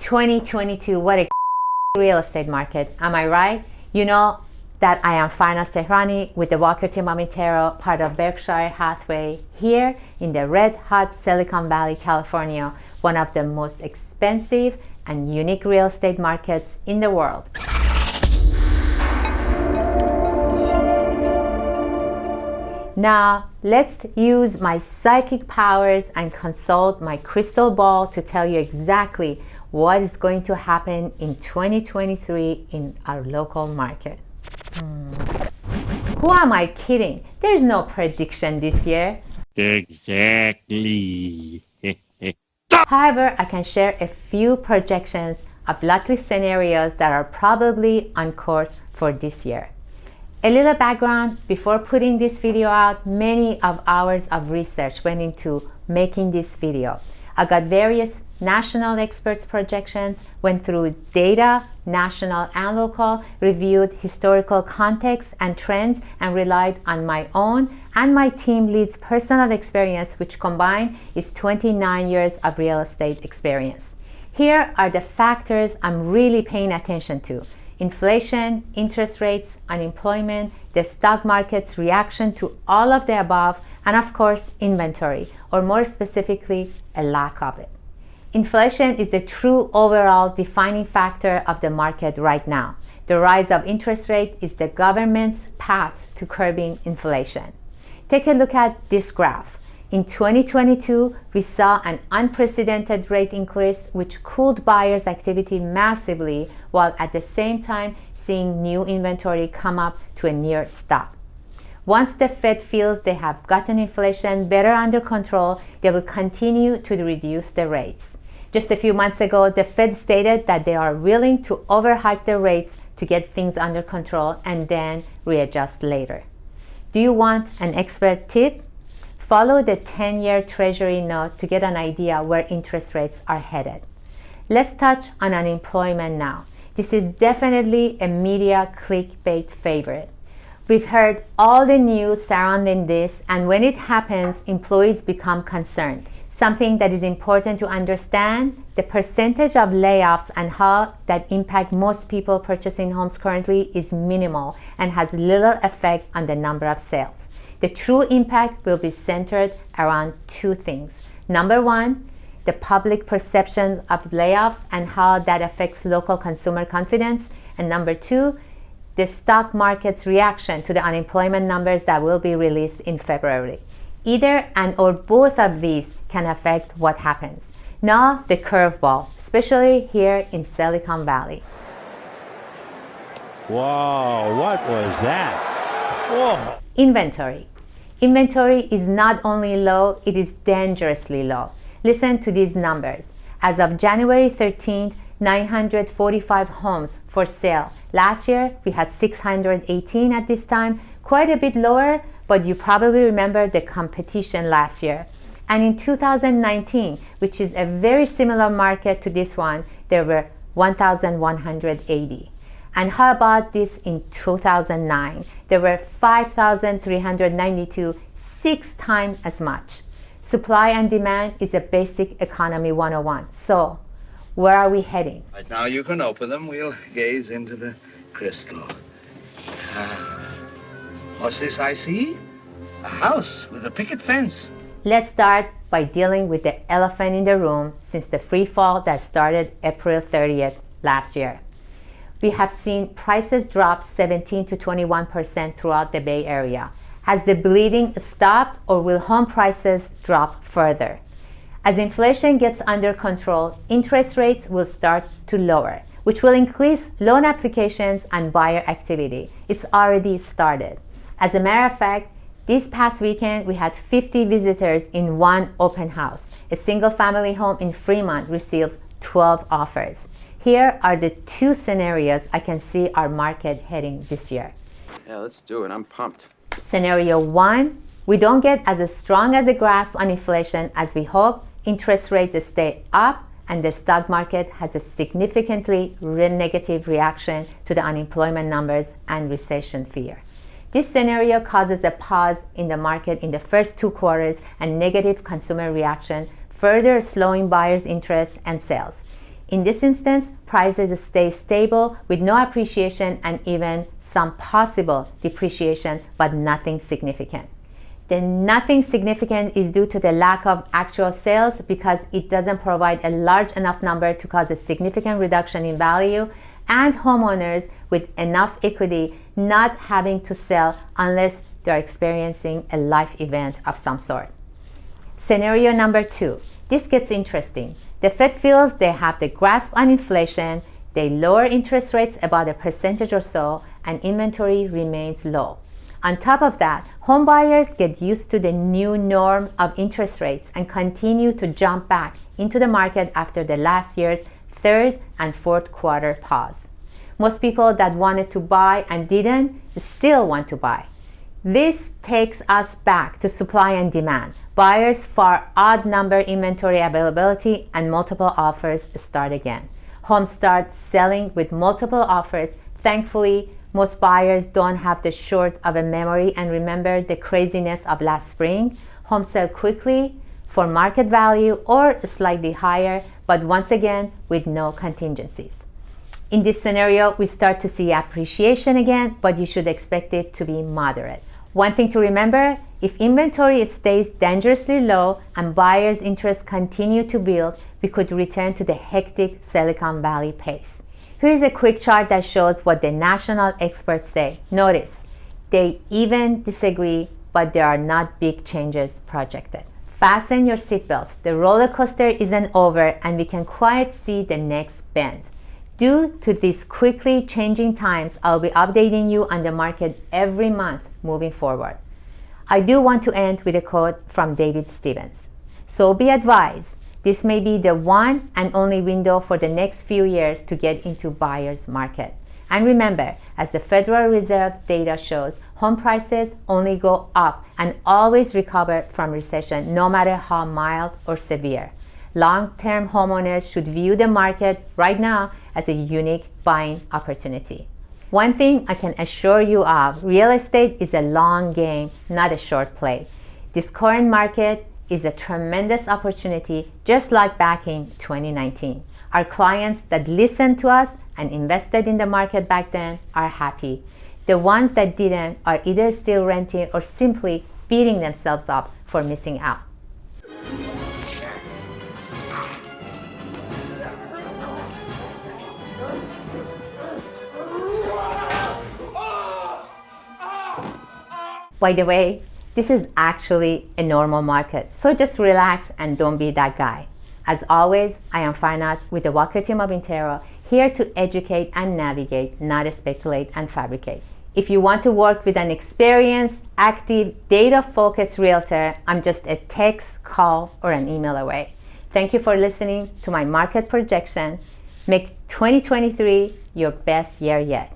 2022, what a real estate market, am I right? You know that I am Farnaz Tehrani with the Walker Team of Intero, part of Berkshire Hathaway, here in the red hot Silicon Valley, California, one of the most expensive and unique real estate markets in the world. Now, let's use my psychic powers and consult my crystal ball to tell you exactly what is going to happen in 2023 in our local market. Who am I kidding? There's no prediction this year. Exactly. However, I can share a few projections of likely scenarios that are probably on course for this year. A little background, before putting this video out, many of hours of research went into making this video. I got various national experts' projections, went through data, national and local, reviewed historical context and trends, and relied on my own and my team lead's personal experience, which combined is 29 years of real estate experience. Here are the factors I'm really paying attention to: inflation, interest rates, unemployment, the stock market's reaction to all of the above, and of course, inventory, or more specifically, a lack of it. Inflation is the true overall defining factor of the market right now. The rise of interest rate is the government's path to curbing inflation. Take a look at this graph. In 2022, we saw an unprecedented rate increase which cooled buyers' activity massively, while at the same time seeing new inventory come up to a near stop. Once the Fed feels they have gotten inflation better under control, they will continue to reduce the rates. Just a few months ago, the Fed stated that they are willing to overhike the rates to get things under control and then readjust later. Do you want an expert tip? Follow the 10-year Treasury note to get an idea where interest rates are headed. Let's touch on unemployment now. This is definitely a media clickbait favorite. We've heard all the news surrounding this, and when it happens, employees become concerned. Something that is important to understand: the percentage of layoffs and how that impact most people purchasing homes currently is minimal and has little effect on the number of sales. The true impact will be centered around two things. Number one, the public perception of layoffs and how that affects local consumer confidence. And number two, the stock market's reaction to the unemployment numbers that will be released in February. Either and or both of these can affect what happens. Now, the curveball, especially here in Silicon Valley. Whoa, what was that? Whoa. Inventory. Inventory is not only low, it is dangerously low. Listen to these numbers. As of January 13th, 945 homes for sale. Last year, we had 618 at this time, quite a bit lower, but you probably remember the competition last year. And in 2019, which is a very similar market to this one, there were 1,180. And how about this in 2009? There were 5,392, 6 times as much. Supply and demand is a basic economy 101. So, where are we heading? Right now you can open them. We'll gaze into the crystal. What's this I see? A house with a picket fence. Let's start by dealing with the elephant in the room since the free fall that started April 30th last year. We have seen prices drop 17 to 21% throughout the Bay Area. Has the bleeding stopped, or will home prices drop further? As inflation gets under control, interest rates will start to lower, which will increase loan applications and buyer activity. It's already started. As a matter of fact, this past weekend, we had 50 visitors in one open house. A single family home in Fremont received 12 offers. Here are the two scenarios I can see our market heading this year. Yeah, let's do it. I'm pumped. Scenario one, we don't get as strong as a grasp on inflation as we hope. Interest rates stay up and the stock market has a significantly negative reaction to the unemployment numbers and recession fear. This scenario causes a pause in the market in the first 2 quarters and negative consumer reaction, further slowing buyers' interest and sales. In this instance, prices stay stable with no appreciation and even some possible depreciation, but nothing significant. The nothing significant is due to the lack of actual sales because it doesn't provide a large enough number to cause a significant reduction in value, and homeowners with enough equity not having to sell unless they are experiencing a life event of some sort. Scenario number 2. This gets interesting. The Fed feels they have the grasp on inflation, they lower interest rates about 1% or so, and inventory remains low. On top of that, home buyers get used to the new norm of interest rates and continue to jump back into the market after the last year's third and fourth quarter pause. Most people that wanted to buy and didn't still want to buy. This takes us back to supply and demand. Buyers for odd number inventory availability and multiple offers start again. Homes start selling with multiple offers. Thankfully, most buyers don't have the short of a memory and remember the craziness of last spring. Homes sell quickly for market value or slightly higher, but once again with no contingencies. In this scenario, we start to see appreciation again, but you should expect it to be moderate. One thing to remember, if inventory stays dangerously low and buyers' interest continue to build, we could return to the hectic Silicon Valley pace. Here is a quick chart that shows what the national experts say. Notice, they even disagree, but there are not big changes projected. Fasten your seatbelts. The roller coaster isn't over and we can quite see the next bend. Due to these quickly changing times, I'll be updating you on the market every month moving forward. I do want to end with a quote from David Stevens. So be advised, this may be the one and only window for the next few years to get into buyer's market. And remember, as the Federal Reserve data shows, home prices only go up and always recover from recession, no matter how mild or severe. Long-term homeowners should view the market right now as a unique buying opportunity. One thing I can assure you of, real estate is a long game, not a short play. This current market is a tremendous opportunity, just like back in 2019. Our clients that listened to us and invested in the market back then are happy. The ones that didn't are either still renting or simply beating themselves up for missing out. By the way, this is actually a normal market, so just relax and don't be that guy. As always, I am Farnaz with the Walker team of Intero, here to educate and navigate, not speculate and fabricate. If you want to work with an experienced, active, data-focused realtor, I'm just a text, call, or an email away. Thank you for listening to my market projection. Make 2023 your best year yet.